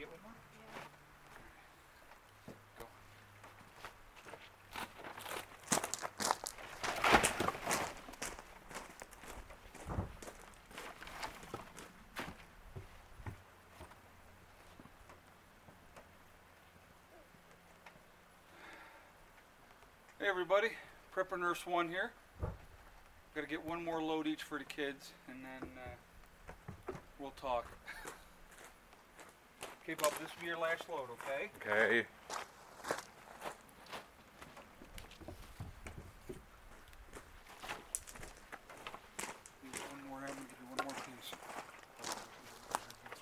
get one more? Go. Hey everybody, Prepper Nurse 1 here. Got to get one more load each for the kids, and then we'll talk. Okay, Bob, this will be your last load, okay? Okay. One more, I'm going to give you one more piece.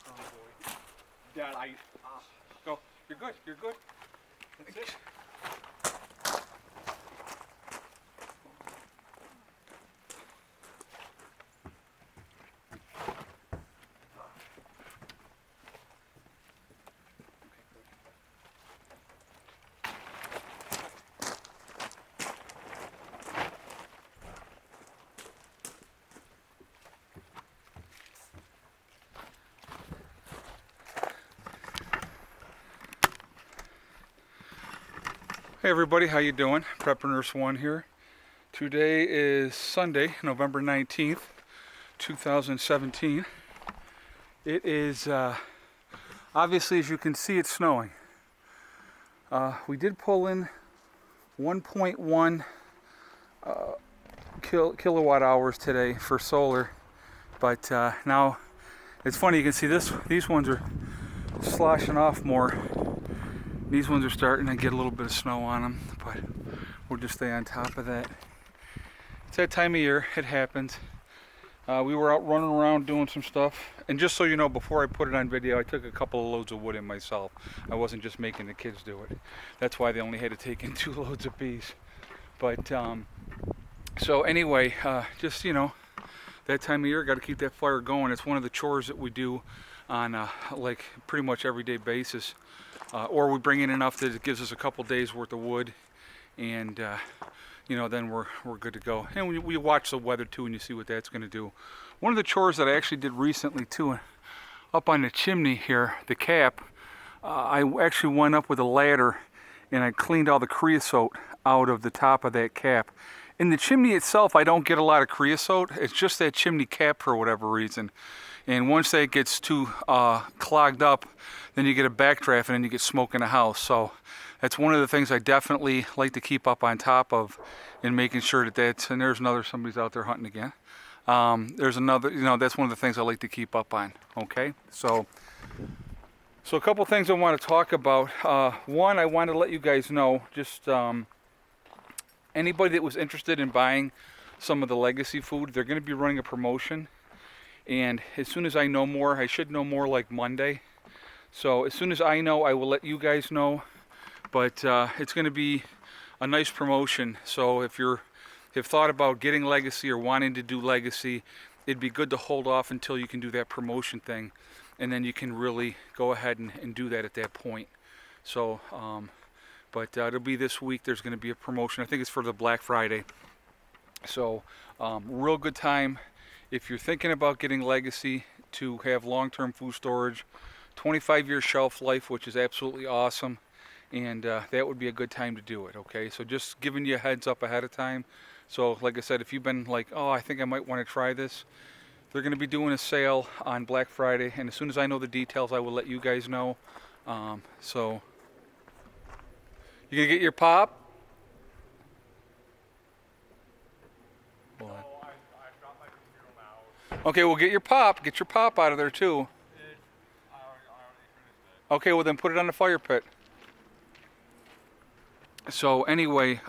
Strong boy. Dad, Go. You're good, you're good. That's it. Hey everybody, how you doing? Prepper Nurse 1 here. Today is Sunday, November 19th, 2017. It is, obviously as you can see, it's snowing. We did pull in 1.1 kilowatt hours today for solar, but now it's funny, you can see these ones are sloshing off more. These ones are starting to get a little bit of snow on them, but we'll just stay on top of that. It's that time of year, it happens. We were out running around doing some stuff, and just so you know, before I put it on video, I took a couple of loads of wood in myself. I wasn't just making the kids do it. That's why they only had to take in 2 loads apiece. But so anyway, just, you know, that time of year, got to keep that fire going. It's one of the chores that we do on like pretty much everyday basis. Or we bring in enough that it gives us a couple days worth of wood, and you know, then we're good to go. And we watch the weather too, and you see what that's going to do. One of the chores that I actually did recently too, up on the chimney here, the cap, I actually went up with a ladder and I cleaned all the creosote out of the top of that cap. In the chimney itself, I don't get a lot of creosote. It's just that chimney cap for whatever reason. And once that gets too clogged up, then you get a backdraft and then you get smoke in the house. So that's one of the things I definitely like to keep up on top of, and making sure that that's, and there's another, somebody's out there hunting again. There's another, you know, that's one of the things I like to keep up on, okay? So a couple things I want to talk about. One, I want to let you guys know, just anybody that was interested in buying some of the legacy food, they're going to be running a promotion. And as soon as I know more, I should know more like Monday. So as soon as I know, I will let you guys know. But it's going to be a nice promotion. So if you've thought about getting legacy or wanting to do legacy, it'd be good to hold off until you can do that promotion thing. And then you can really go ahead and do that at that point. So, but it'll be this week. There's going to be a promotion. I think it's for the Black Friday. So real good time. If you're thinking about getting legacy to have long-term food storage, 25-year shelf life, which is absolutely awesome, and that would be a good time to do it, okay? So just giving you a heads up ahead of time. So like I said, if you've been like, oh, I think I might want to try this, they're going to be doing a sale on Black Friday, and as soon as I know the details, I will let you guys know. So you going to get your pop? What? Okay, well, get your pop out of there too. Okay, well then put it on the fire pit. So anyway,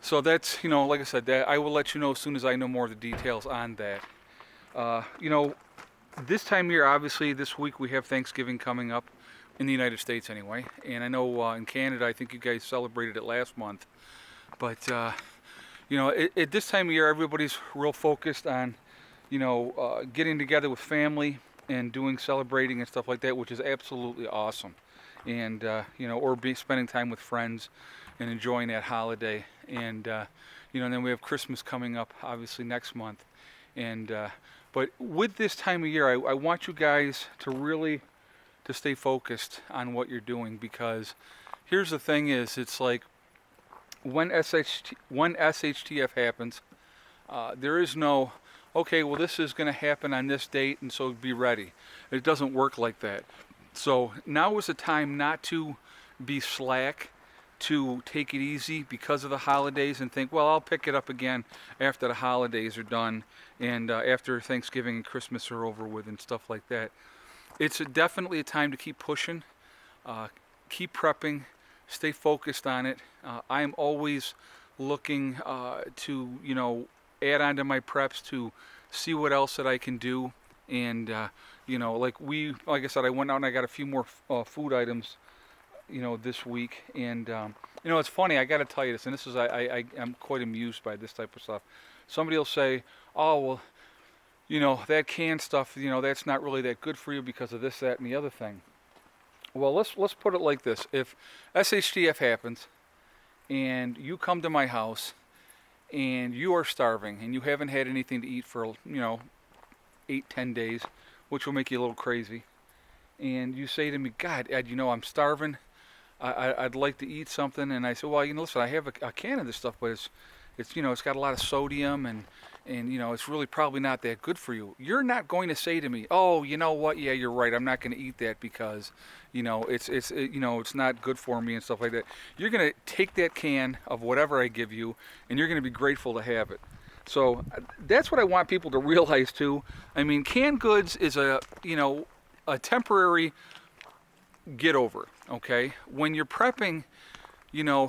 so that's, you know, like I said, that I will let you know as soon as I know more of the details on that. You know, this time of year, obviously this week we have Thanksgiving coming up in the United States anyway, and I know in Canada, I think you guys celebrated it last month, but you know, at this time of year, everybody's real focused on, you know, getting together with family and doing celebrating and stuff like that, which is absolutely awesome. And you know, or spending time with friends and enjoying that holiday. And you know, and then we have Christmas coming up, obviously next month. And but with this time of year, I want you guys to really to stay focused on what you're doing, because here's the thing is, it's like when SHTF happens, there is no, okay, well, this is going to happen on this date, and so be ready. It doesn't work like that. So now is the time not to be slack, to take it easy because of the holidays and think, well, I'll pick it up again after the holidays are done and after Thanksgiving and Christmas are over with and stuff like that. It's definitely a time to keep pushing, keep prepping, stay focused on it. I am always looking to, add on to my preps to see what else that I can do. And, like I said, I went out and I got a few more food items, this week. And, it's funny, I got to tell you this, and this is, I'm quite amused by this type of stuff. Somebody will say, oh, well, that canned stuff, that's not really that good for you because of this, that, and the other thing. Well, let's put it like this. If SHTF happens and you come to my house and you are starving and you haven't had anything to eat for, 8-10 days, which will make you a little crazy, and you say to me, God, Ed, I'm starving, I'd like to eat something, and I say, well, listen, I have a can of this stuff, but it's it's got a lot of sodium, and it's really probably not that good for you. You're not going to say to me, oh, you know what, yeah, you're right, I'm not going to eat that because it's not good for me and stuff like that. You're going to take that can of whatever I give you, and you're going to be grateful to have it. So that's what I want people to realize too. I mean, canned goods is a temporary get over, okay? When you're prepping,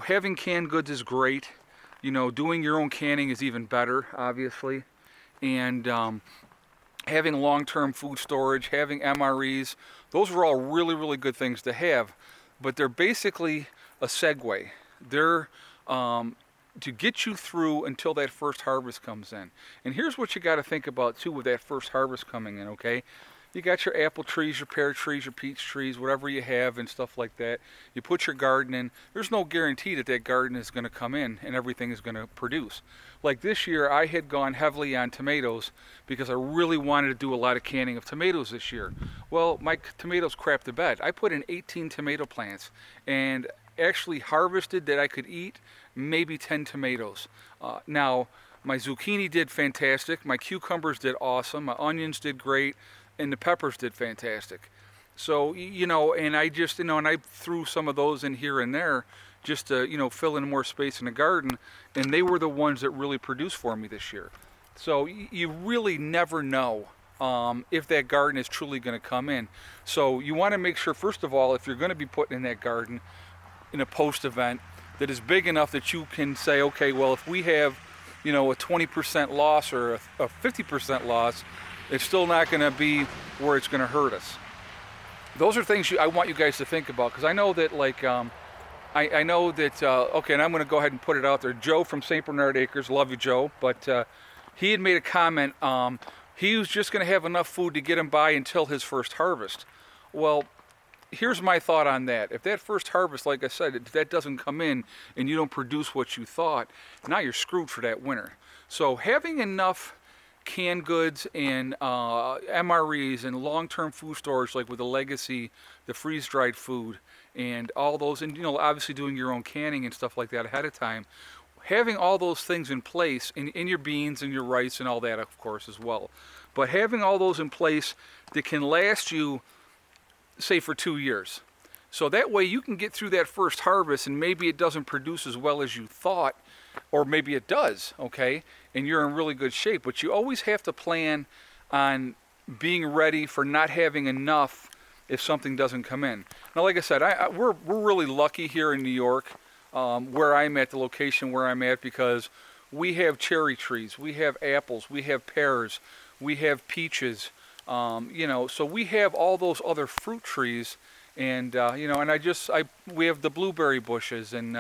having canned goods is great. Doing your own canning is even better, obviously. And having long-term food storage, having MREs, those are all really, really good things to have. But they're basically a segue. They're to get you through until that first harvest comes in. And here's what you got to think about too with that first harvest coming in, okay? You got your apple trees, your pear trees, your peach trees, whatever you have and stuff like that. You put your garden in. There's no guarantee that that garden is going to come in and everything is going to produce. Like this year, I had gone heavily on tomatoes because I really wanted to do a lot of canning of tomatoes this year. Well, my tomatoes crapped the bed. I put in 18 tomato plants and actually harvested that I could eat maybe 10 tomatoes. Now, my zucchini did fantastic. My cucumbers did awesome. My onions did great. And the peppers did fantastic. So, and I just, and I threw some of those in here and there just to, fill in more space in the garden. And they were the ones that really produced for me this year. So you really never know if that garden is truly going to come in. So you want to make sure, first of all, if you're going to be putting in that garden in a post-event, that is big enough that you can say, okay, well, if we have, a 20% loss or a 50% loss, it's still not going to be where it's going to hurt us. Those are things I want you guys to think about, because I know that, I know that, okay, and I'm going to go ahead and put it out there. Joe from St. Bernard Acres, love you, Joe, but he had made a comment. He was just going to have enough food to get him by until his first harvest. Well, here's my thought on that. If that first harvest, like I said, if that doesn't come in and you don't produce what you thought, now you're screwed for that winter. So having enough canned goods and MREs and long-term food storage, like with the Legacy, the freeze-dried food, and all those, and obviously doing your own canning and stuff like that ahead of time, having all those things in place, in your beans and your rice and all that, of course, as well. But having all those in place that can last you, say, for 2 years. So that way you can get through that first harvest, and maybe it doesn't produce as well as you thought, or maybe it does, okay, and you're in really good shape. But you always have to plan on being ready for not having enough if something doesn't come in. Now, like I said, we're really lucky here in New York, where I'm at, the location where I'm at, because we have cherry trees, we have apples, we have pears, we have peaches, so we have all those other fruit trees. And and we have the blueberry bushes, and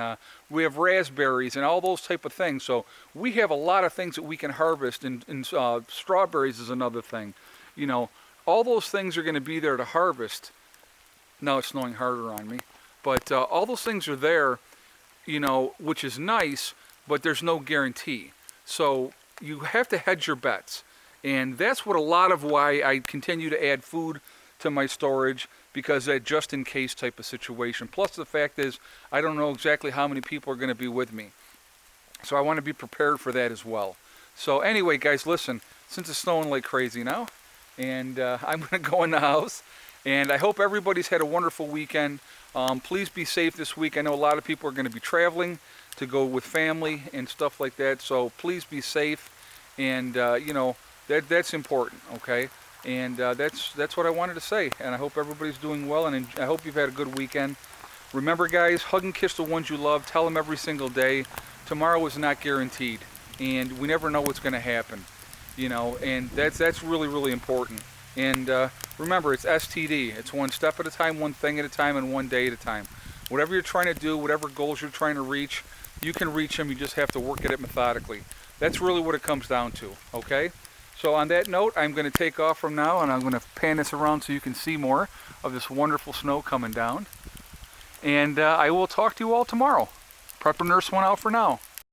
we have raspberries and all those type of things. So we have a lot of things that we can harvest, and strawberries is another thing. All those things are going to be there to harvest. Now it's snowing harder on me, but all those things are there, which is nice, but there's no guarantee. So you have to hedge your bets, and that's what a lot of why I continue to add food to my storage because that just in case type of situation. Plus the fact is I don't know exactly how many people are going to be with me. So I want to be prepared for that as well. So anyway, guys, listen, since it's snowing like crazy now, and I'm going to go in the house, and I hope everybody's had a wonderful weekend. Please be safe this week. I know a lot of people are going to be traveling to go with family and stuff like that, so please be safe, and you know, that's important, okay? And that's what I wanted to say, and I hope everybody's doing well, and I hope you've had a good weekend. Remember, guys, hug and kiss the ones you love. Tell them every single day. Tomorrow is not guaranteed, and we never know what's going to happen, you know, and that's really, really important. And remember, it's STD. It's one step at a time, one thing at a time, and one day at a time. Whatever you're trying to do, whatever goals you're trying to reach, you can reach them. You just have to work at it methodically. That's really what it comes down to, okay? So on that note, I'm going to take off from now, and I'm going to pan this around so you can see more of this wonderful snow coming down. And I will talk to you all tomorrow. Prepper Nurse 1 out for now.